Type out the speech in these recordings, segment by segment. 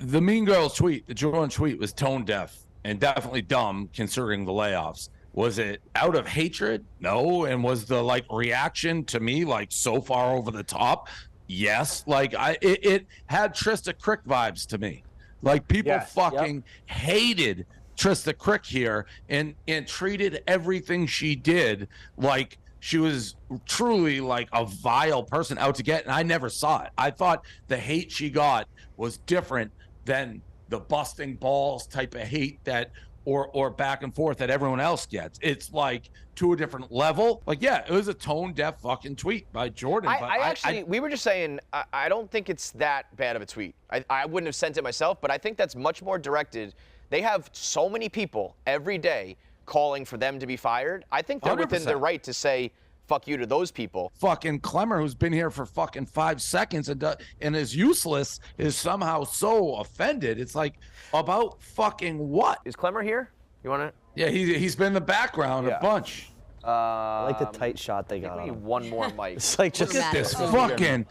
The Mean Girls tweet, the Jordan tweet, was tone deaf and definitely dumb considering the layoffs. Was it out of hatred? No. And was the reaction to me so far over the top? Yes. It had Trista Crick vibes to me. People hated Trista Crick here and treated everything she did like she was truly a vile person out to get, and I never saw it. I thought the hate she got was different than the busting balls type of hate that or back and forth that everyone else gets. It's to a different level. It was a tone deaf fucking tweet by Jordan. We were just saying, I don't think it's that bad of a tweet. I wouldn't have sent it myself, but I think that's much more directed. They have so many people every day calling for them to be fired. I think they're 100%. Within their right to say, fuck you to those people. Fucking Clemmer, who's been here for fucking 5 seconds and is useless, is somehow so offended. It's about fucking what? Is Clemmer here? You want to? Yeah, he's been in the background a bunch. I like the tight shot they got. We need one more mic. It's just look at this fucking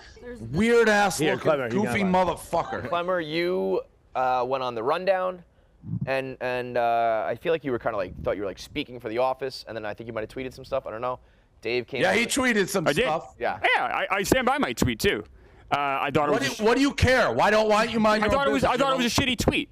weird ass looking goofy motherfucker. Clemmer, you went on the rundown. And I feel like you were kind of thought you were speaking for the office, and then I think you might have tweeted some stuff. I don't know. Dave came. Yeah, he tweeted some stuff. Yeah. Yeah, I stand by my tweet too. I thought it was. What do you care? Why don't you mind your own business? I thought it was a shitty tweet,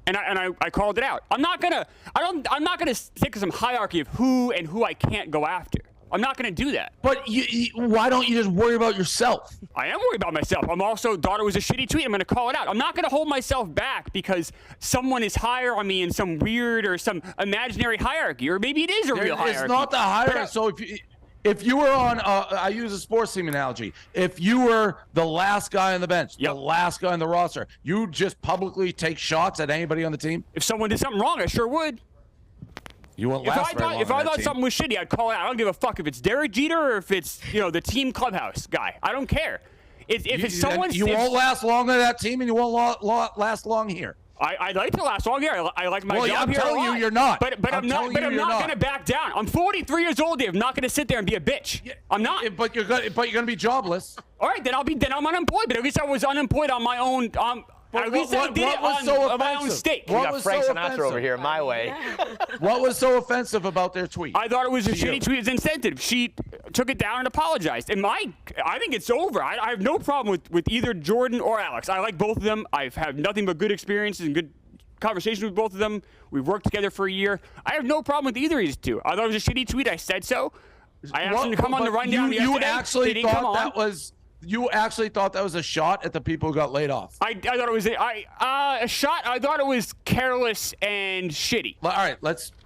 and I called it out. I'm not gonna stick some hierarchy of who I can't go after. I'm not going to do that. But why don't you just worry about yourself? I am worried about myself. I'm also thought it was a shitty tweet. I'm going to call it out. I'm not going to hold myself back because someone is higher on me in some weird or some imaginary hierarchy, or maybe it is a real hierarchy. It's not the hierarchy. So if you were on, I use a sports team analogy. If you were the last guy on the bench, the last guy on the roster, you just publicly take shots at anybody on the team? If someone did something wrong, I sure would. You won't last very long. If I thought something was shitty, I'd call it out. I don't give a fuck if it's Derek Jeter or if it's the team clubhouse guy. I don't care. If it's someone, you won't last long on that team, and you won't last long here. I'd like to last long here. I like my job here. I'm telling you, you're not. But I'm not going to back down. I'm 43 years old, Dave. I'm not going to sit there and be a bitch. I'm not. But you're going to be jobless. All right, then I'm unemployed. But at least I was unemployed on my own. At least I did it on my own stake. We got Frank Sinatra over here, my way. What was so offensive about their tweet? I thought it was a shitty tweet. It's insensitive. She took it down and apologized. And I think it's over. I have no problem with either Jordan or Alex. I like both of them. I've had nothing but good experiences and good conversations with both of them. We've worked together for a year. I have no problem with either of these two. I thought it was a shitty tweet. I said so. I asked them to come on the rundown yesterday. You actually thought that was a shot at the people who got laid off. I thought it was a shot. I thought it was careless and shitty. All right,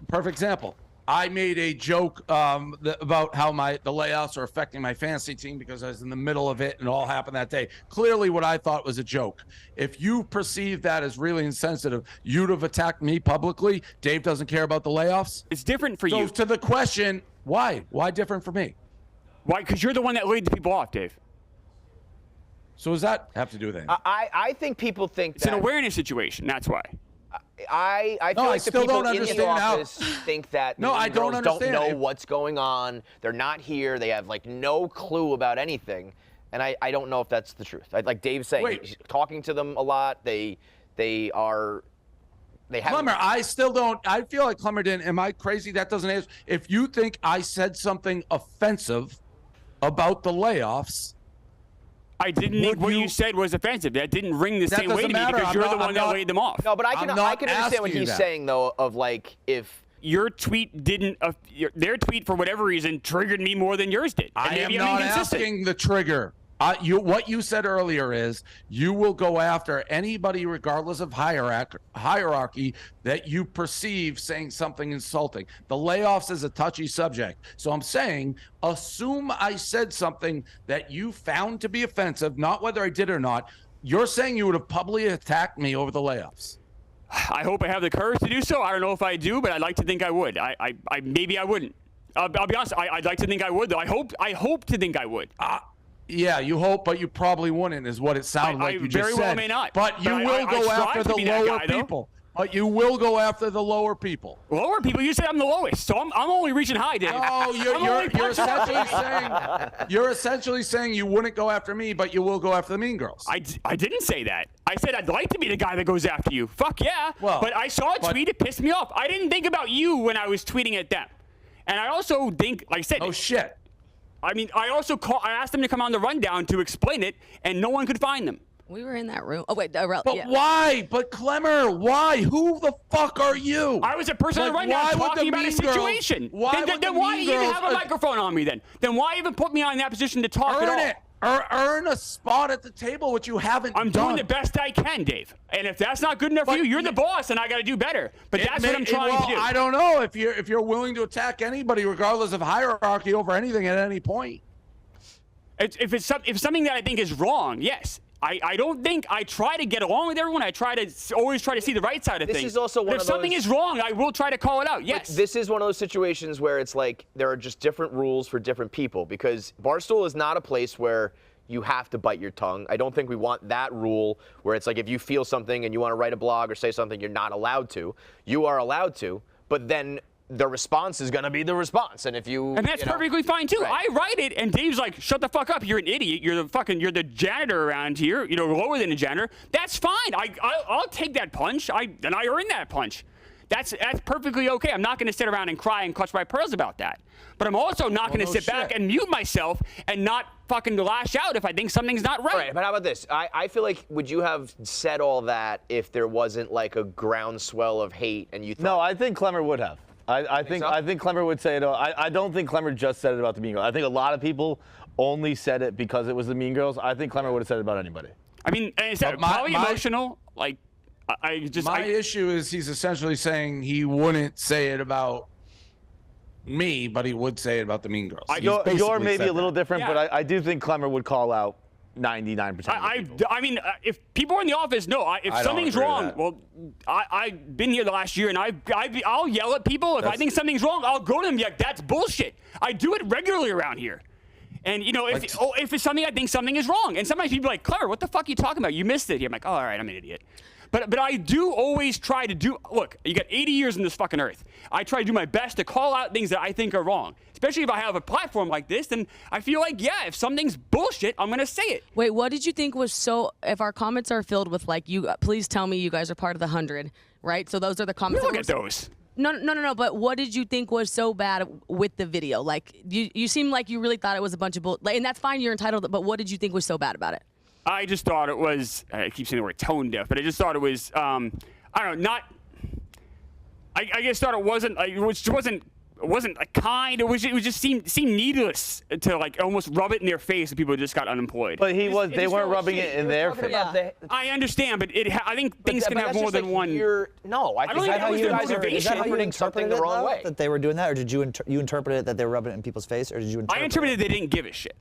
perfect example. I made a joke about how the layoffs are affecting my fantasy team because I was in the middle of it and it all happened that day. Clearly what I thought was a joke. If you perceive that as really insensitive, you'd have attacked me publicly. Dave doesn't care about the layoffs. It's different for you. So to the question, why? Why different for me? Why? Because you're the one that laid the people off, Dave. So does that have to do with anything? I think people think it's an awareness situation. That's why. I feel like the people in the office think that I don't know what's going on. They're not here. They have no clue about anything. And I don't know if that's the truth. Like Dave's saying, he's talking to them a lot. They have Clemmer, I still don't. I feel like Clemmer didn't. Am I crazy? That doesn't answer. If you think I said something offensive about the layoffs, I didn't think what you said was offensive. That didn't ring the same way to me because you're the one that laid them off. No, but I can understand what he's saying, though, of if your tweet didn't, their tweet for whatever reason triggered me more than yours did. I am not asking the trigger. What you said earlier is you will go after anybody, regardless of hierarchy, that you perceive saying something insulting. The layoffs is a touchy subject. So I'm saying, assume I said something that you found to be offensive, not whether I did or not. You're saying you would have publicly attacked me over the layoffs. I hope I have the courage to do so. I don't know if I do, but I'd like to think I would. Maybe I wouldn't. I'll be honest. I'd like to think I would, though. I hope to think I would. Yeah, you hope, but you probably wouldn't, is what it sounded like you just said. Very well may not. But you will go after the lower people. But you will go after the lower people. Lower people? You said I'm the lowest, so I'm only reaching high, Dave. Oh, you're essentially saying you wouldn't go after me, but you will go after the mean girls. I didn't say that. I said I'd like to be the guy that goes after you. Fuck yeah. Well, but I saw a tweet, it pissed me off. I didn't think about you when I was tweeting at them. And I also think, like I said. Oh, shit. I mean, I asked them to come on the rundown to explain it, and no one could find them. We were in that room. Oh, wait. But why? But Clemmer, why? Who the fuck are you? I was a person on the rundown talking about a situation. Then why even have a microphone on me then? Then why even put me on that position to talk at all? Earn a spot at the table, which you haven't done. I'm doing the best I can, Dave. And if that's not good enough for you, you're the boss, and I got to do better. But that's what I'm trying to do. I don't know if you're willing to attack anybody, regardless of hierarchy, over anything at any point. If something that I think is wrong, yes. I don't think I try to get along with everyone. I always try to see the right side of things. This is also one but if something is wrong, I will try to call it out. Yes. This is one of those situations where it's like there are just different rules for different people, because Barstool is not a place where you have to bite your tongue. I don't think we want that rule where it's like if you feel something and you want to write a blog or say something, you're not allowed to. You are allowed to, but then the response is going to be the response. And if you... And that's perfectly fine, too. Right. I write it, and Dave's like, shut the fuck up. You're an idiot. You're the janitor around here. You know, lower than a janitor. That's fine. I'll take that punch. And I earn that punch. That's perfectly okay. I'm not going to sit around and cry and clutch my pearls about that. But I'm also not going to sit back and mute myself and not fucking lash out if I think something's not right. All right, but how about this? I feel like, would you have said all that if there wasn't like a groundswell of hate and you thought... No, I think Clemmer would have. I think Clemmer would say it. I don't think Clemmer just said it about the Mean Girls. I think a lot of people only said it because it was the Mean Girls. I think Clemmer would have said it about anybody. I mean, is that probably emotional? Like, My issue is he's essentially saying he wouldn't say it about me, but he would say it about the Mean Girls. You're maybe a little different, Yeah. but I do think Clemmer would call out 99% of the people. I mean, if people are in the office, no. If something's wrong, well, I've been here the last year, and I'll yell at people. If I think something's wrong, I'll go to them. Yeah, that's bullshit. I do it regularly around here. And, you know, if it's something, I think something is wrong. And sometimes people are like, Clemmer, what the fuck are you talking about? You missed it here. I'm like, oh, all right, I'm an idiot. But I do always try to do, look, you got 80 years in this fucking earth. I try to do my best to call out things that I think are wrong. Especially if I have a platform like this, then I feel like, yeah, if something's bullshit, I'm going to say it. Wait, what did you think was so, if our comments are filled with like, please tell me you guys are part of the 100, right? So those are the comments. Look at those. No, but what did you think was so bad with the video? Like, you seem like you really thought it was a bunch of bull, and that's fine, you're entitled, but what did you think was so bad about it? I just thought it was, I keep saying the word tone deaf, but I just thought it was, I don't know, I just thought it wasn't, it wasn't like kind. It just seemed needless to like almost rub it in their face if people just got unemployed. But they weren't rubbing it in their face. Yeah. I understand, but I think things can have more than one. No, I think you guys are interpreting something the wrong way. That they were doing that, or did you interpret it that they were rubbing it in people's face, or did you interpret I interpreted they didn't give a shit.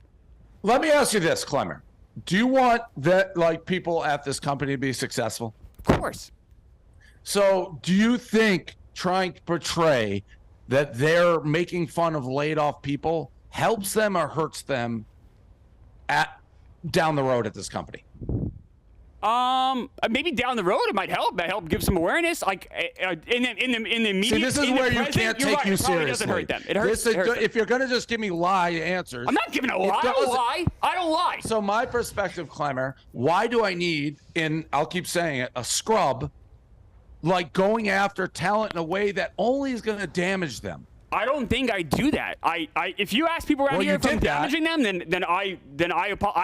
Let me ask you this, Clemmer. Do you want that, like, people at this company to be successful? Of course. So do you think trying to portray that they're making fun of laid off people helps them or hurts them down the road at this company? Maybe down the road it might help. It might help give some awareness. Like in the media. See, this is where you can't take you seriously. It doesn't hurt them. It hurts them. If you're gonna just give me lie answers, I'm not giving a lie. I don't lie. So my perspective, Clemmer, why do I need, I'll keep saying it, a scrub, like going after talent in a way that only is gonna damage them? I don't think I do that. If you ask people around here if I'm damaging them, then I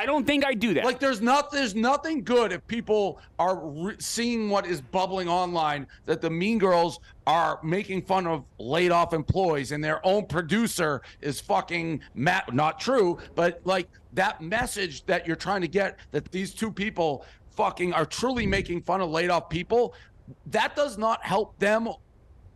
don't think I do that. Like there's nothing good if people are seeing what is bubbling online, that the Mean Girls are making fun of laid off employees and their own producer is fucking not true, but like that message that you're trying to get, that these two people fucking are truly making fun of laid off people, that does not help them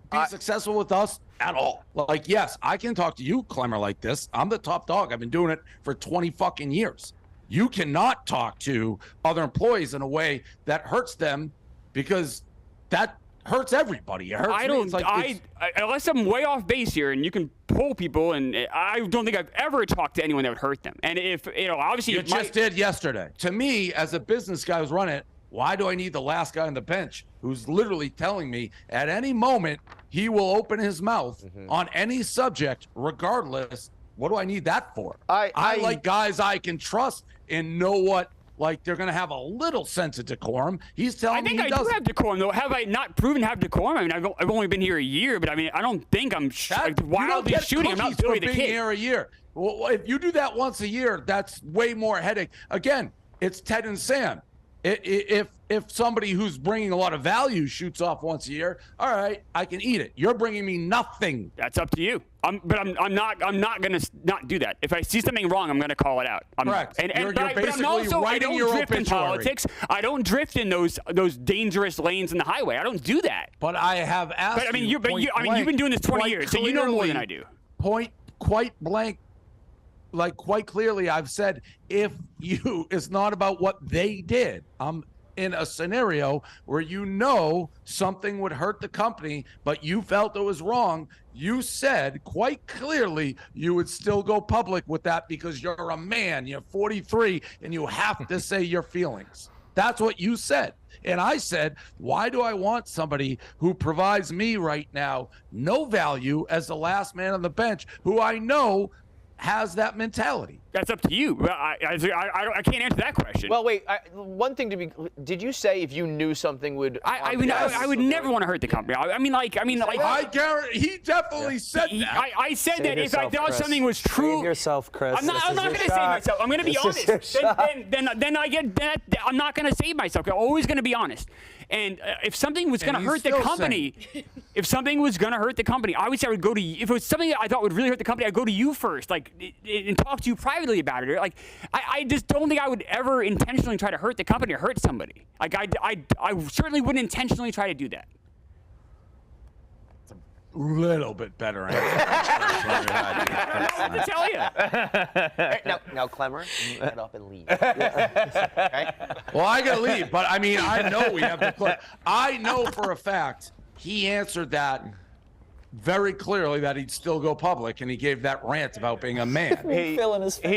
be successful with us at all. Like, yes, I can talk to you, Clemmer, like this. I'm the top dog. I've been doing it for 20 fucking years. You cannot talk to other employees in a way that hurts them, because that hurts everybody. It hurts me. Unless I'm way off base here, and you can pull people, and I don't think I've ever talked to anyone that would hurt them. And if, obviously... You just did yesterday. To me, as a business guy who's running it, Why do I need the last guy on the bench who's literally telling me at any moment he will open his mouth on any subject, regardless? What do I need that for? I like guys I can trust and know what, like, they're going to have a little sense of decorum. He's telling me he doesn't. I think I do have decorum, though. Have I not proven to have decorum? I mean, I've only been here a year, but I mean, I don't think I'm wildly shooting. I'm not Billy the Kid. Here a year. Well, if you do that once a year, that's way more headache. Again, it's Ted and Sam. If somebody who's bringing a lot of value shoots off once a year, all right, I can eat it. You're bringing me nothing. That's up to you. But I'm not gonna not do that. If I see something wrong, I'm gonna call it out. Correct. You're but basically I'm also, writing I don't your drift in obituary. politics. I don't drift in those dangerous lanes in the highway. I don't do that. But I have asked. But I mean, you've been doing this 20 years, so you know more than I do. Quite blank. Like, quite clearly, I've said, it's not about what they did. I'm in a scenario where something would hurt the company, but you felt it was wrong. You said quite clearly you would still go public with that because you're a man, you're 43, and you have to say your feelings. That's what you said. And I said, why do I want somebody who provides me right now no value as the last man on the bench, who I know has that mentality? That's up to you. I can't answer that question. Well, wait. One thing to be. Did you say if you knew something would? I would never want to hurt the company. I guarantee he definitely said that. I said Save that yourself, if I thought Chris. something was true. Save yourself, Chris. I'm not This is going your to save shot. myself. I'm going to be This is honest. your shot. Then I get that. I'm not going to save myself. I'm always going to be honest. And if something was going to hurt the company, I would say I would go to you. If it was something that I thought would really hurt the company, I'd go to you first, like, and talk to you privately about it. Like, I just don't think I would ever intentionally try to hurt the company or hurt somebody. Like, I certainly wouldn't intentionally try to do that. Little bit better answer. I don't know what to tell you. Now, Clemmer, you get up and leave. Okay? Well, I gotta leave, but I mean, I know we have the clip. I know for a fact he answered that very clearly that he'd still go public, and he gave that rant about being a man. He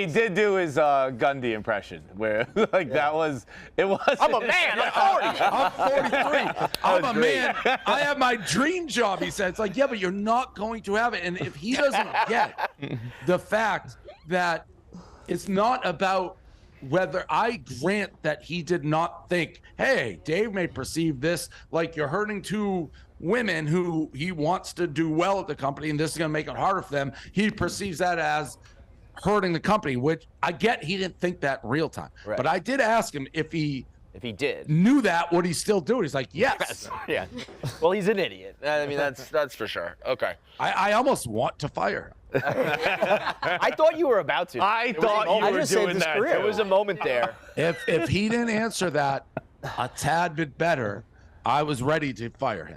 did do his Gundy impression, where that was. I'm a man. I'm 40. I'm 43. I'm a man. I have my dream job, he said. It's like, yeah, but you're not going to have it. And if he doesn't get the fact that it's not about whether I grant that he did not think, hey, Dave may perceive this like you're hurting two women who he wants to do well at the company, and this is going to make it harder for them. He perceives that as hurting the company, which I get he didn't think that in real time. Right. But I did ask him if he did knew that, would he still do it? He's like, yes. Yeah. Well, he's an idiot. I mean, that's for sure. Okay. I almost want to fire him. I thought you were about to. I thought you were doing that. There was a moment there. If he didn't answer that a tad bit better, I was ready to fire him.